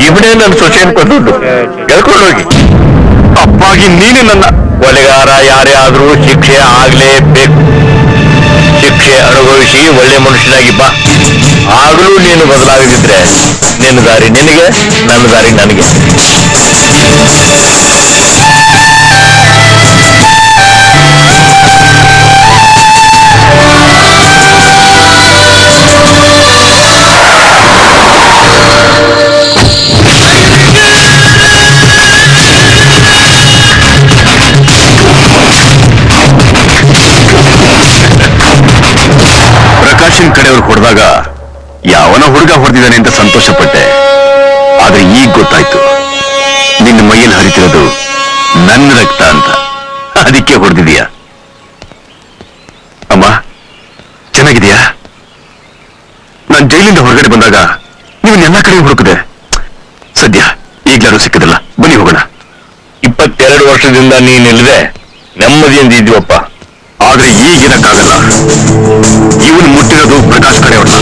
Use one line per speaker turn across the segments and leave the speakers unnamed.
ಇವನೇ ನನ್ನ ಸೊಸೆ ಅನ್ಕೊಂಡು ಕೇಳ್ಕೊಂಡು ಹೋಗಿ. ಅಪ್ಪಾಗಿ ನೀನು ನನ್ನ ಕೊಲೆಗಾರ ಯಾರೇ ಆದ್ರೂ ಶಿಕ್ಷೆ ಆಗ್ಲೇಬೇಕು. ಶಿಕ್ಷೆ ಅನುಭವಿಸಿ ಒಳ್ಳೆ ಮನುಷ್ಯನಾಗಿ ಬಾ. ಆಗಲೂ ನೀನು ಬದಲಾಗದಿದ್ರೆ ನಿನ್ನ ದಾರಿ ನಿನಗೆ, ನನ್ನ ದಾರಿ ನನಗೆ. ಪ್ರಕಾಶನ್ ಕಡೆಯವ್ರು ಹೊಡೆದಾಗ ಯಾವನ ಹುಡುಗ ಹೊಡೆದಿದ್ದಾನೆ ಅಂತ ಸಂತೋಷ ಪಟ್ಟೆ. ಆದ್ರೆ ಈಗ ಗೊತ್ತಾಯ್ತು ನಿನ್ನ ಮೈಯಲ್ಲಿ ಹರಿತಿರೋದು ನನ್ನ ರಕ್ತ ಅಂತ. ಅದಕ್ಕೆ ಹೊಡೆದಿದೀಯ. ಅಮ್ಮ ಚೆನ್ನಾಗಿದೆಯಾ? ನಾನು ಜೈಲಿಂದ ಹೊರಗಡೆ ಬಂದಾಗ ನೀವನ್ನೆಲ್ಲ ಕಡೆ ಹುಡುಕಿದೆ. ಸದ್ಯ ಈಗ್ಲಾರು ಸಿಕ್ಕದಲ್ಲ, ಬನ್ನಿ ಹೋಗೋಣ. 22 ವರ್ಷದಿಂದ ನೀನಿಲ್ಲದೆ ನೆಮ್ಮದಿಯಿಂದ ಇದ್ದೀವಪ್ಪ. ಆದ್ರೆ ಈಗಿನಕ್ಕಾಗಲ್ಲ. ಇವನು ಮುಟ್ಟಿರೋದು ಪ್ರಕಾಶ್ ಕಡೆಯವ್ರನ್ನ.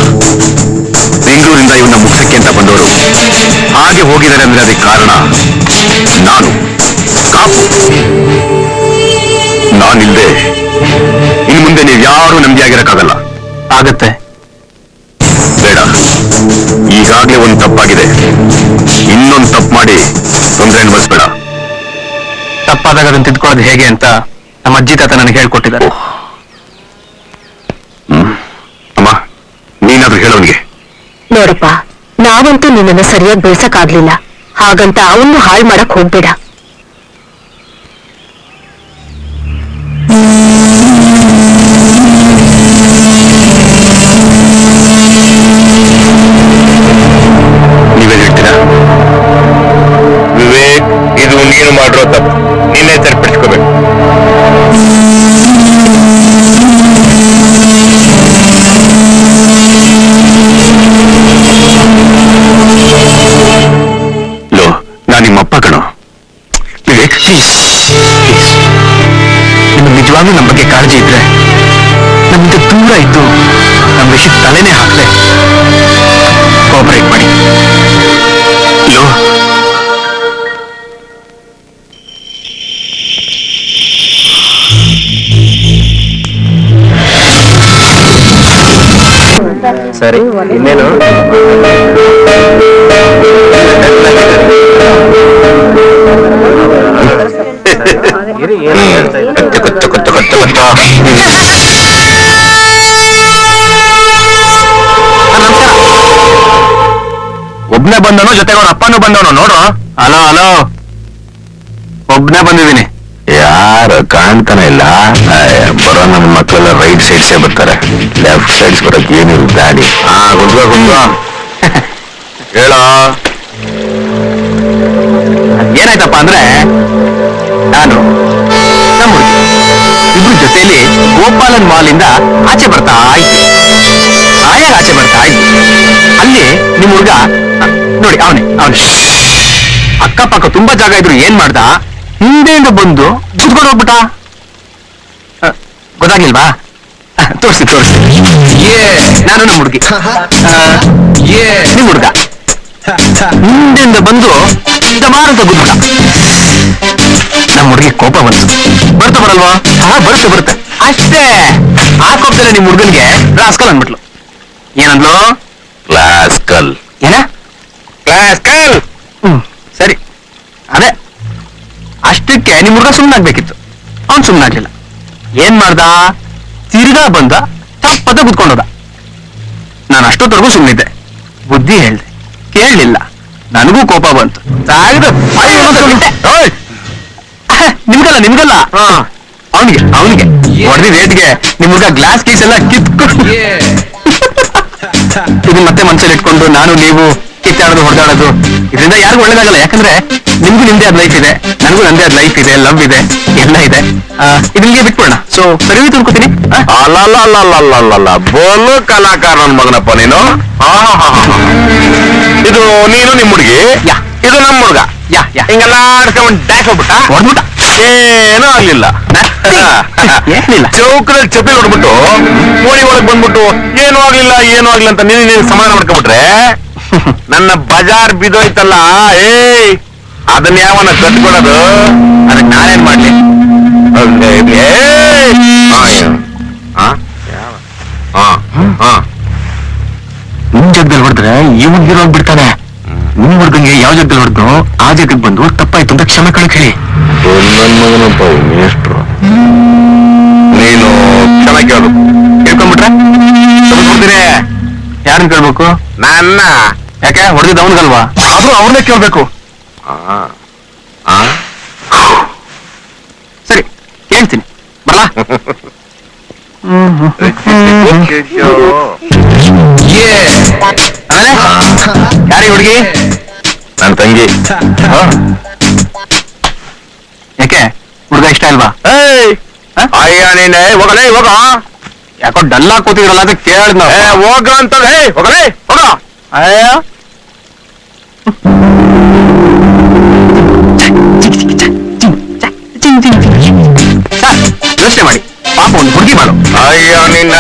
ಬೆಂಗಳೂರಿಂದ ಇವನ್ನ ಮುಖಕ್ಕೆ ಅಂತ ಬಂದವರು ಹಾಗೆ ಹೋಗಿದ್ದಾರೆ ಅಂದ್ರೆ ಅದಕ್ಕೆ ಕಾರಣ ನಾನು. ಕಾಪು ನಾನಿಲ್ದೆ ಇನ್ನು ಮುಂದೆ ನೀವು ಯಾರು ನೆಮ್ಮದಿಯಾಗಿರಕ್ಕಾಗಲ್ಲ. ಆಗತ್ತೆ. ಬೇಡ, ಈಗಾಗ್ಲೇ ಒಂದು ತಪ್ಪಾಗಿದೆ. ಇನ್ನೊಂದು ತಪ್ಪು ಮಾಡಿ ತೊಂದರೆ ಅನುಭವಿಸ್ಬೇಡ. ತಪ್ಪಾದಾಗ ಅದನ್ನು ತಿದ್ಕೊಳ್ಳೋದು ಹೇಗೆ ಅಂತ ನಮ್ಮ ಅಜ್ಜಿ ತಾತ ನನಗೆ ಹೇಳ್ಕೊಟ್ಟಿದ್ದಾರೆ. ಅಮ್ಮ ನೀನಾದ್ರೂ ಹೇಳೋನಿಗೆ.
ನೋಡಪ್ಪ, ನಾವಂತೂ ನಿನ್ನನ್ನು ಸರಿಯಾಗಿ ಬೆಳ್ಸಕ್ಕಾಗ್ಲಿಲ್ಲ, ಹಾಗಂತ ಅವನು ಹಾಳು ಮಾಡಕ್ ಹೋಗ್ಬೇಡ.
ನೀವೇನ್ ಹೇಳ್ತೀರಾ? ವಿವೇಕ್, ಇದು ನೀನು ಮಾಡಿರೋ ತಪ್ಪು. ನೀನೇ ಸರಿಪಡಿಸ್ಕೋಬೇಕು. ಲೋ, ನಾನು ನಿಮ್ಮಪ್ಪ ಕಣೋ. ವಿವೇಕ್ ಪ್ಲೀಸ್, ನಿಮ್ಗೆ ನಿಜವಾಗ್ಲೂ ನಮ್ಮ ಬಗ್ಗೆ ಕಾಳಜಿ ಇದ್ರೆ ನಮ್ಮಿಂದ ದೂರ ಇದ್ದು ನಮ್ಮ ವಿಷಯಕ್ಕೆ ತಲೆನೇ ಹಾಕ್ಲೆ. ಕೋಆಪರೇಟ್ ಮಾಡಿ. ಲೋ, ಸರಿ ಇನ್ನೇನು? ಒಬ್ನೇ ಬಂದವನು, ಜೊತೆಗೆ ಅವನ ಅಪ್ಪನೂ ಬಂದವನು. ನೋಡು. ಹಲೋ ಹಲೋ, ಒಬ್ನೇ ಬಂದಿದ್ದೀನಿ. ಯಾರು ಕಾಣ್ತಾನೆ ಇಲ್ಲ. ಬರೋ ನನ್ನ ಮಕ್ಕಳೆಲ್ಲ ರೈಟ್ ಸೈಡ್ಸೇ ಬರ್ತಾರೆ, ಲೆಫ್ಟ್ ಸೈಡ್ಸ್ ಬರೋಕೆ ಏನಿಲ್ಲ ದಾಡಿ. ಗುಂಡ್ಗೋ ಹೇಳೋ. ಏನಾಯ್ತಪ್ಪ ಅಂದ್ರೆ, ನಾನು ನಮ್ಮ ಇಬ್ರು ಜೊತೆಯಲ್ಲಿ ಗೋಪಾಲನ್ ಮಾಲಿಂದ ಆಚೆ ಬರ್ತಾ ಇದ್ದೆ. ಆಚೆ ಬರ್ತಾ ಇದ್ದೆ. ಅಲ್ಲಿ ನಿಮ್ ಹುಡುಗ ನೋಡಿ, ಅವನೇ ಅಕ್ಕಪಕ್ಕ ತುಂಬಾ ಜಾಗ ಇದ್ರು ಏನ್ ಮಾಡ್ದ, ಹಿಂದೆಯಿಂದ ಬಂದು ಗುದ್ಕೊಂಡು ಹೋಗ್ಬಿಟ್ಟ. ಗೊತ್ತಾಗ್ಲಿಲ್ವಾ? ತೋರಿಸಿ ನಾನು ನಮ್ಮ ಹುಡುಗಿ, ನಿಮ್ ಹುಡುಗ ಹಿಂದೆಯಿಂದ ಬಂದು ಮಾರಂತ ಗುದ್ಬಿಟ್ಟ. ನಮ್ಮ ಹುಡುಗಿ ಕೋಪ ಬಂತು. ಬರಲ್ವಾ? ಬರುತ್ತೆ. ಅಷ್ಟೇ. ಆ ಕೋಪದಲ್ಲಿ ನಿಮ್ ಹುಡುಗನ್ಗೆ ರಾಸ್ಕಲ್ ಅಂದ್ಬಿಟ್ಲು. ಏನಂದ್ಲು? ಕ್ಲಾಸ್ಕಲ್. ಏನ? ಕ್ಲಾಸ್ಕಲ್. ಸರಿ, ಅದೇ ಅಷ್ಟಕ್ಕೆ ನಿಮ್ ಹುಡುಗ ಸುಮ್ಮನಾಗ್ಬೇಕಿತ್ತು. ಅವ್ನು ಸುಮ್ಮನಾಗ್ಲಿಲ್ಲ. ಏನ್ ಮಾಡ್ದ? ತಿರ್ಗಾ ಬಂದ, ತಪ್ಪದ ಕುತ್ಕೊಂಡೋದ. ನಾನು ಅಷ್ಟೊತ್ತರೆಗೂ ಸುಮ್ಮನಿದ್ದೆ. ಬುದ್ಧಿ ಹೇಳ್ದೆ, ಕೇಳಲಿಲ್ಲ. ನನಗೂ ಕೋಪ ಬಂತು. ನಿಮ್ಗಲ್ಲ ಅವನಿಗೆ ಹೊಡೆದಿ ರೇಟ್ಗೆ ನಿಮ್ ಹುಡುಗ ಗ್ಲಾಸ್ ಕೀಸ್ ಎಲ್ಲ ಕಿತ್ಕೊಂಡು ಇದು ಮತ್ತೆ ಮನಸ್ಸಲ್ಲಿ ಇಟ್ಕೊಂಡು ನಾನು ನೀವು ಕಿತ್ತಾಡೋದು ಹೊಡೆದಾಡೋದು ಇದರಿಂದ ಯಾರಿಗೂ ಒಳ್ಳೇದಾಗಲ್ಲ. ಯಾಕಂದ್ರೆ ನಿಮ್ಗೂ ನಿಮ್ದೇ ಆದ ಲೈಫ್ ಇದೆ, ನನಗೂ ನಂದೇ ಆದ ಲೈಫ್ ಇದೆ, ಲವ್ ಇದೆ, ಎಲ್ಲ ಇದೆ. ಇದನ್ಗೆ ಬಿಟ್ಬಿಡೋಣ. ಸೊ ಸರಿ ತಿಳ್ಕೊತೀನಿ. ಅಲ್ಲ ಬೋಲು ಕಲಾಕಾರ ನನ್ ಮಗನಪ್ಪ ನೀನು. ಇದು ನೀನು ನಿಮ್ ಹುಡುಗಿ, ಇದು ನಮ್ಮ ಹುಡುಗ. ಹಿಂಗೆಲ್ಲ ಆಡ್ಸ್ಕೊಂಡ್ ಡ್ಯಾಕ್ ಹೋಗ್ಬಿಟ್ಟ, ಹೊಡ್ಬಿಟ್ಟ. ಏನೂ ಆಗ್ಲಿಲ್ಲ. ಏನಿಲ್ಲ, ಚೌಕದಲ್ಲಿ ಚಪ್ಪಲಿ ಹೊಡ್ಬಿಟ್ಟು ಓಡಿ ಒಳಗ್ ಬಂದ್ಬಿಟ್ಟು ಏನೂ ಆಗ್ಲಿಲ್ಲ ಅಂತ ನೀನು ಸಮಾಧಾನ ಮಾಡ್ಕೊಂಡ್ಬಿಟ್ರೆ ನನ್ನ ಬಜಾರ್ ಬಿದೋಯ್ತಲ್ಲ ಏಯ್ ಅದನ್ನ ಯಾವನ ಕಟ್ಕೊಡೋದು ಅದಕ್ಕೆ ನಾನೇನ್ ಮಾಡ್ಲಿ ನಿಮ್ ಜಗದಲ್ಲಿ ಹೊಡೆದ್ರೆ ಈ ಹುಡುಗಿರೋ ಬಿಡ್ತಾನೆ ನಿಮ್ ಹುಡುಗಂಗೆ ಯಾವ ಜಗದಲ್ಲಿ ಹೊಡೆದ್ರು ಆ ಜಗಕ್ಕೆ ಬಂದು ತಪ್ಪಾಯ್ತು ಅಂತ ಕ್ಷಮೆ ಕಳಕ್ ಹೇಳಿ ನನ್ನ ಮಗನಪ್ಪ ಮೇಷ್ಟ್ರು ನೀನು ಕ್ಷಮೆ ಕೇಳೋದು ಕೇಳ್ಕೊಂಡ್ಬಿಟ್ರೆ ತಗೊಂಡ್ಬಿಡ್ತೀನಿ ಯಾರನ್ನ ಕೇಳ್ಬೇಕು ನನ್ನ ಯಾಕೆ ಹೊಡೆದಿದ್ದ ಅವನಿಗಲ್ವಾ ಆದ್ರೂ ಅವ್ರನ್ನೇ ಕೇಳ್ಬೇಕು ಸರಿ ಕೇಳ್ತೀನಿ ಬರಲ್ಲ ಯಾರಿಗೆ ಹುಡುಗಿ ನನ್ನ ತಂಗಿ ಯಾಕೆ ಹುಡುಗ ಇಷ್ಟ ಇಲ್ವಾ ಅಯ್ಯ ನೀನೆ ಹೋಗಲೇ ಹೋಗ ಯಾಕೋ ಡಲ್ಲ ಕೂತಿದ್ರಲ್ಲ ಅದಕ್ಕೆ ಕೇಳಿದ್ ಹೋಗ ಅಂತ ಹೋಗಲೇ ಹೋಗ ಅಯ್ಯ ಯೋಚನೆ ಮಾಡಿ ಪಾಪ ಒಂದು ಹುಡುಗಿ ಮಾಡು ಅಯ್ಯೋ ನಿನ್ನ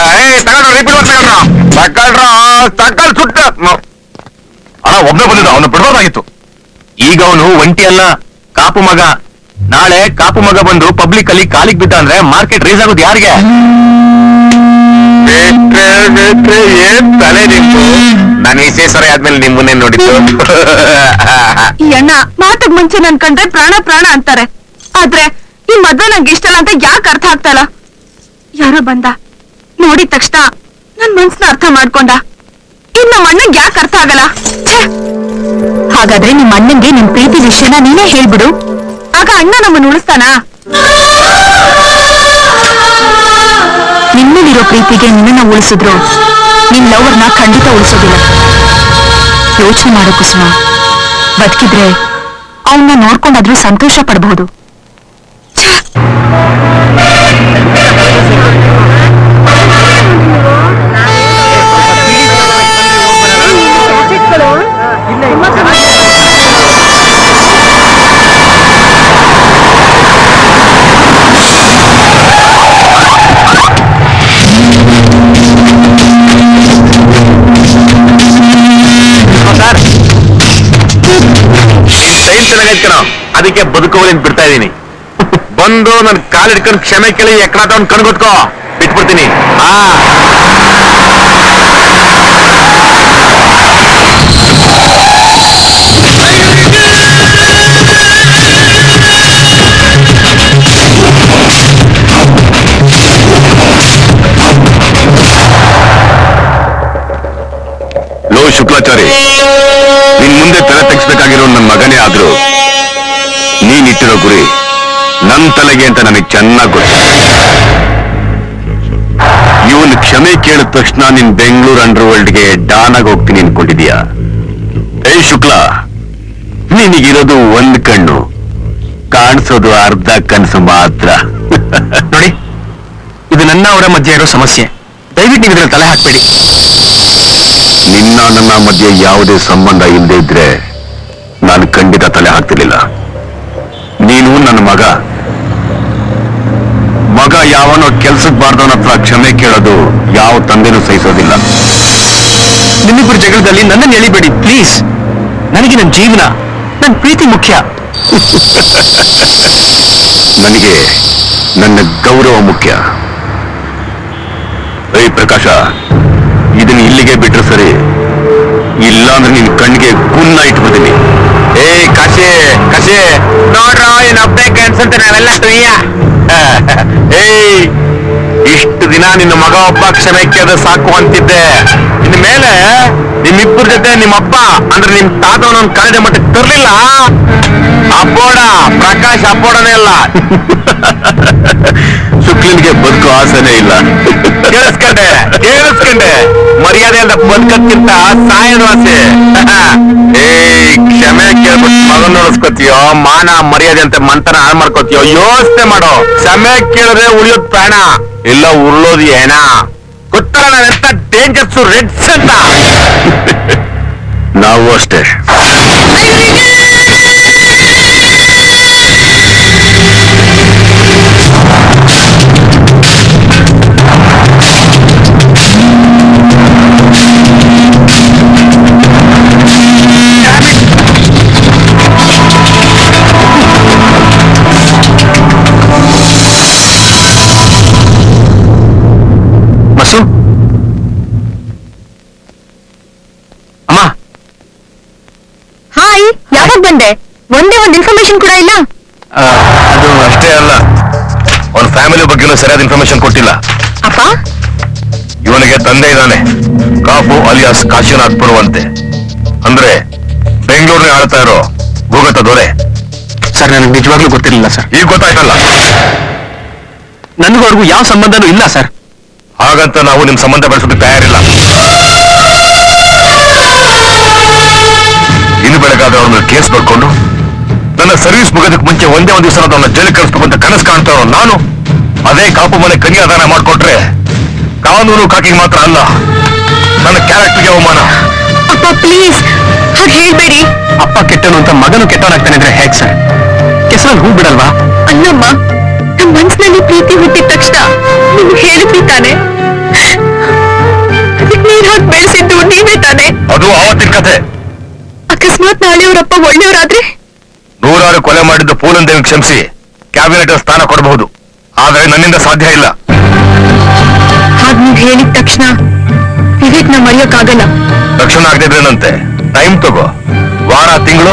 ತಕಲ್ ಸುಟ್ಟ ಅಣ್ಣ ಒಬ್ಬನೇ ಬಂದಿದ್ದ ಅವನು ಬಿಡ್ಬೋದಾಗಿತ್ತು ಈಗ ಅವನು ಒಂಟಿ ಅಲ್ಲ ಕಾಪು ಮಗ ನಾಳೆ ಕಾಪು ಮಗ ಬಂದು ಪಬ್ಲಿಕ್ ಅಲ್ಲಿ ಕಾಲಿಗೆ ಬಿದ್ದ ಅಂದ್ರೆ ಮಾರ್ಕೆಟ್ ರೈಸ್ ಆಗೋದು ಯಾರಿಗೆ ಏನ್ ತಲೆ ನಿಂಪು ನಾನು ವಿಶೇಷರೇ ಆದ್ಮೇಲೆ ನಿಮ್ಮನ್ನೇ ನೋಡಿದ್ದು
ಈ ಅಣ್ಣ ಮಾತಕ್ ಮುಂಚೆ ನನ್ ಕಂಡ್ರೆ ಪ್ರಾಣ ಪ್ರಾಣ ಅಂತಾರೆ ಆದ್ರೆ ಈ ಮದ್ವೆ ನಂಗೆ ಇಷ್ಟ ಅಂತ ಯಾಕೆ ಅರ್ಥ ಆಗ್ತಲ್ಲ ಯಾರೋ ಬಂದ ನೋಡಿದ ತಕ್ಷಣ ನನ್ ಮನ್ಸನ್ನ ಅರ್ಥ ಮಾಡ್ಕೊಂಡ ಇನ್ ನಮ್ಮ ಅಣ್ಣಂಗೆ ಯಾಕೆ ಅರ್ಥ ಆಗಲ್ಲ ಹಾಗಾದ್ರೆ ನಿಮ್ಮ ಅಣ್ಣಂಗೆ ನಿಮ್ ಪ್ರೀತಿ ವಿಷಯನ ನೀನೇ ಹೇಳ್ಬಿಡು ಆಗ ಅಣ್ಣ ನಮ್ಮನ್ನು ಉಳಿಸ್ತಾನ ನಿನ್ನಲ್ಲಿರೋ ಪ್ರೀತಿಗೆ ನಿನ್ನನ್ನ ಉಳಿಸಿದ್ರು ನಿನ್ ಲವರ್ನ ಖಂಡಿತ ಉಳಿಸೋದಿಲ್ಲ ಯೋಚನೆ ಮಾಡೋ ಕುಸುಮ ಬದುಕಿದ್ರೆ ಅವನ್ನ ನೋಡ್ಕೊಂಡಾದ್ರೂ ಸಂತೋಷ ಪಡಬಹುದು
ಅದಕ್ಕೆ ಬದುಕೋದೇನ್ ಬಿಡ್ತಾ ಇದೀನಿ ಬಂದು ನನ್ ಕಾಲ್ ಹಿಡ್ಕೊಂಡು ಕ್ಷಮೆ ಕೇಳಿ ಎಕ್ಕಡ ಅವ್ನು ಕಣ್ಗೊತ್ಕೋ ಬಿಟ್ಬಿಡ್ತೀನಿ ಲೋ ಶುಕ್ಲಾಚಾರಿ ನಿನ್ ಮುಂದೆ ತಲೆ ತೆಗಿಸ್ಬೇಕಾಗಿರೋ ನನ್ನ ಮಗನೇ ಆದ್ರೂ ನೀನಿಟ್ಟಿರೋ ಗುರಿ ನನ್ ತಲೆಗೆ ಅಂತ ನನಗೆ ಚೆನ್ನಾಗಿ ಗೊತ್ತು ಇವನ್ ಕ್ಷಮೆ ಕೇಳಿದ ತಕ್ಷಣ ನಿನ್ ಬೆಂಗಳೂರು ಅಂಡರ್ ವರ್ಲ್ಡ್ಗೆ ಡಾನ್ ಆಗಿ ಹೋಗ್ತೀನಿ ಅನ್ಕೊಂಡಿದ್ಯಾ ಏ ಶುಕ್ಲಾ ನಿನಗಿರೋದು ಒಂದ್ ಕಣ್ಣು ಕಾಣಿಸೋದು ಅರ್ಧ ಕನಸು ಮಾತ್ರ ನೋಡಿ ಇದು ನನ್ನ ಅವರ ಮಧ್ಯೆ ಇರೋ ಸಮಸ್ಯೆ ದಯವಿಟ್ಟು ನೀವು ಇದ್ರಲ್ಲಿ ತಲೆ ಹಾಕ್ಬೇಡಿ ನಿನ್ನ ನನ್ನ ಮಧ್ಯೆ ಯಾವುದೇ ಸಂಬಂಧ ಇಲ್ಲದೆ ಇದ್ರೆ ನಾನು ಖಂಡಿತ ತಲೆ ಹಾಕ್ತಿರ್ಲಿಲ್ಲ ನೀನು ನನ್ನ ಮಗ ಯಾವನೋ ಕೆಲ್ಸಕ್ಕೆ ಬಾರ್ದವನ ಹತ್ರ ಕ್ಷಮೆ ಕೇಳೋದು ಯಾವ ತಂದೆನೂ ಸಹಿಸೋದಿಲ್ಲ ನಿಮ್ಮಿಬ್ಬರು ಜಗಳದಲ್ಲಿ ನನ್ನನ್ನು ಎಳಿಬೇಡಿ ಪ್ಲೀಸ್ ನನಗೆ ನನ್ನ ಜೀವನ ನನ್ನ ಪ್ರೀತಿ ಮುಖ್ಯ ನನಗೆ ನನ್ನ ಗೌರವ ಮುಖ್ಯ ಏಯ್ ಪ್ರಕಾಶ ಇದನ್ನ ಇಲ್ಲಿಗೆ ಬಿಟ್ರೆ ಸರಿ ಇಲ್ಲ ಅಂದ್ರೆ ನಿನ್ ಕಣ್ಣಿಗೆ ಗುನ್ನ ಇಟ್ಬಿಡ್ತೀನಿ ಏ ಕಾಶಿ ನೋಡ್ರ ಏನ್ ಹಬ್ಬ ಅನ್ಸಂತೆ ನಾವೆಲ್ಲ ತುಯ್ಯ ಏಯ್ ಇಷ್ಟು ದಿನ ನಿನ್ನ ಮಗ ಒಬ್ಬ ಕ್ಷಮೆ ಕೇಳಿದ್ರೆ ಸಾಕು ಅಂತಿದ್ದೆ ಇನ್ ಮೇಲೆ ನಿಮ್ಮಿಬ್ಬರ ಜೊತೆ ನಿಮ್ಮಪ್ಪ ಅಂದ್ರೆ ನಿಮ್ ತಾತವನೊಂದು ಕಳೆದ ಮಟ್ಟಕ್ಕೆ ತರ್ಲಿಲ್ಲ ಅಪ್ಪೋಡ ಪ್ರಕಾಶ್ ಅಪ್ಪೋಡನೇ ಅಲ್ಲ ಶುಕ್ಲನ್ಗೆ ಬದುಕು ಆಸೆನೇ ಇಲ್ಲ ಕೇಳಿಸ್ಕೊಂಡೆ ಮರ್ಯಾದೆ ಅಂತ ಬದುಕಕ್ಕಿಂತ ಸಾಯನು ಆಸೆ ಕ್ಷಮೆ ಕೇಳ್ಬಿಟ್ಟು ಮಗನ್ ನೋಡಿಸ್ಕೊತೀಯೋ ಮಾನ ಮರ್ಯಾದೆ ಅಂತ ಮಂತನ ಹಾಳು ಮಾಡ್ಕೋತೀಯೋ ಯೋಚನೆ ಮಾಡೋ ಕ್ಷಮೆ ಕೇಳಿದ್ರೆ ಉಳಿಯೋದ್ ಪ್ರಾಣ ಇಲ್ಲ ಉರುಳೋದು ಏನ ಗೊತ್ತಲ್ಲ ನಾವೆಂತ ಡೇಂಜರ್ಸ್ ರೆಡ್ಸ್ ಅಂತ ನಾವು ಅಷ್ಟೇ
ಸಾಯಿ, ಯಾವಾಗ ಬಂದೆ? ಒಂದೇ ಒಂದು ಇನ್ಫಾರ್ಮೇಶನ್ ಕೂಡ ಇಲ್ಲ.
ಅದು ಅಷ್ಟೇ ಅಲ್ಲ, ಅವನ ಫ್ಯಾಮಿಲಿ ಬಗ್ಗೆನೂ ಸರಿಯಾದ ಇನ್ಫಾರ್ಮೇಶನ್ ಕೊಟ್ಟಿಲ್ಲ.
ಅಪ್ಪ,
ಇವನಿಗೆ ತಂದೆ ಇದ್ದಾನೆ, ಕಾಪು ಅಲಿಯಾಸ್ ಕಾಶಿನಾಥ್ ಪುರವಂತೆ. ಅಂದ್ರೆ ಬೆಂಗಳೂರಿನ ಆಳ್ತಾ ಇರೋ ಭೂಗತ ದೊರೆ.
ಸರ್, ನನಗೆ ನಿಜವಾಗ್ಲೂ ಗೊತ್ತಿರಲಿಲ್ಲ ಸರ್.
ಈಗ ಗೊತ್ತಾಯ್ತಲ್ಲ.
ನನಗೂ ಅವ್ರಿಗೂ ಯಾವ ಸಂಬಂಧನೂ ಇಲ್ಲ ಸರ್.
ಹಾಗಂತ ನಾವು ನಿಮ್ ಸಂಬಂಧ ಬೆಳೆಸೋದಕ್ಕೆ ತಯಾರಿಲ್ಲ. ಇನ್ನು ಬೆಳಗಾದ್ರೆ ಅವ್ರನ್ನ ಕೇಸ್ ಬರ್ಕೊಂಡು ನನ್ನ ಸರ್ವಿಸ್ ಮುಗೋದಕ್ಕೆ ಮುಂಚೆ ಒಂದೇ ಒಂದು ದಿವಸ ಅವನ್ನ ಜೈಲಿಗೆ ಕಳಿಸ್ಬೇಕು ಅಂತ ಕನಸು ಕಾಣ್ತಾ ಇರೋ ನಾನು ಅದೇ ಕಾಪು ಮನೆ ಕನ್ಯಾದಾನ ಮಾಡ್ಕೊಟ್ರೆ ಕಾನೂನು ಕಾಕಿಗೆ ಮಾತ್ರ ಅಲ್ಲ, ನನ್ನ ಕ್ಯಾರೆಕ್ಟರ್ಗೆ ಅವಮಾನ.
ಅಪ್ಪ ಪ್ಲೀಸ್ ಹಾಗೆ ಹೇಳ್ಬೇಡಿ.
ಅಪ್ಪ ಕೆಟ್ಟನು ಅಂತ ಮಗನು ಕೆಟ್ಟವನಾಗ್ತಾನೆ ಅಂದ್ರೆ ಹೇಗ್ ಸರ್? ಕೆಸರಲ್ಲಿ ಹೂ ಬಿಡಲ್ವಾ?
ಅಲ್ಲಮ್ಮ, ನಮ್ಮ ಮನ್ಸಿನಲ್ಲಿ ಪ್ರೀತಿ ಹುಟ್ಟಿದ ತಕ್ಷಣ ನಿಮ್ಗೆ ಹೇಳಿದ್ವಿ ತಾನೆ, ಅದಕ್ಕೆ ನೀರ್ ಹಾಕಿ ಬೆಳೆಸಿದ್ದು ನೀವೇ ತಾನೆ.
ಅದು ಆವತ್ತಿನ ಕಥೆ.
ಅಕಸ್ಮಾತ್ ನಾಳೆ ಅವರಪ್ಪ ಒಳ್ಳೆಯವರಾದ್ರೆ?
ನೂರಾರು ಕೊಲೆ ಮಾಡಿದ್ದು ಪೂಲನ್ ಕ್ಷಮಿಸಿ ಕ್ಯಾಬಿನೆಟ್ ಸ್ಥಾನ ಕೊಡಬಹುದು, ಆದರೆ ನನ್ನಿಂದ ಸಾಧ್ಯ ಇಲ್ಲ.
ಹಾಗೆ ನೀವ್ ಹೇಳಿದ ತಕ್ಷಣ ವಿವೇಕ್ ನ ಮರೆಯೋಕ್ಕಾಗಲ್ಲ.
ತಕ್ಷಣ ಆಗದಿದ್ರೇನಂತೆ, ಟೈಮ್ ತಗೋ. ವಾರ, ತಿಂಗಳು,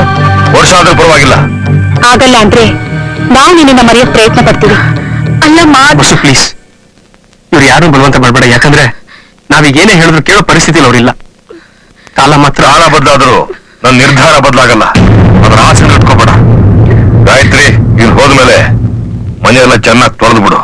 ವರ್ಷ ಆದ್ರೂ ಪರವಾಗಿಲ್ಲ.
ಆಗಲ್ಲ ಅಂದ್ರೆ ನಾವು ನಿನ್ನ ಮರೆಯೋಕ್ ಪ್ರಯತ್ನ ಪಡ್ತೀವಿ. ಅಲ್ಲಮ್ಮ,
ಬಸ್ಸು ಪ್ಲೀಸ್, ಇವ್ರು ಯಾರು ಬಲವಂತ ಮಾಡಬೇಡ. ಯಾಕಂದ್ರೆ ನಾವೀಗ ಏನೇ ಹೇಳಿದ್ರು ಕೇಳೋ ಪರಿಸ್ಥಿತಿಲಿ ಅವ್ರಿಲ್ಲ. ಕಾಲ ಮಾತ್ರ
ಕಾಲ ಬದಲಾದ್ರು ನನ್ನ ನಿರ್ಧಾರ ಬದಲಾಗಲ್ಲ. ಅದರ ಆಸೆ ಇಟ್ಕೋಬೇಡ. ಗಾಯತ್ರಿ, ಇಲ್ಲಿ ಹೋದ್ಮೇಲೆ ಮನೆಯೆಲ್ಲ ಚೆನ್ನಾಗಿ ತೊಳೆದು ಬಿಡು.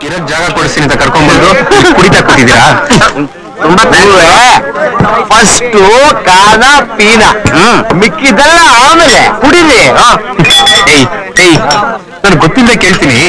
ಇರಕ್ ಜಾಗ ಕೊಡಿಸ್ತೀನಿ ಅಂತ ಕರ್ಕೊಂಡ್ಬಂದು ಕುಡಿತಾ ಕೂತಿದ್ದೀರಾ?
ಫಸ್ಟ್ ಕಾನ ಪೀನ, ಮಿಕ್ಕಿದೆಲ್ಲ ಆಮೇಲೆ ಕುಡಿರಿ.
ಏಯ್ ಏಯ್, ನನ್ಗೆ ಗೊತ್ತಿಲ್ಲದೆ ಕೇಳ್ತೀನಿ.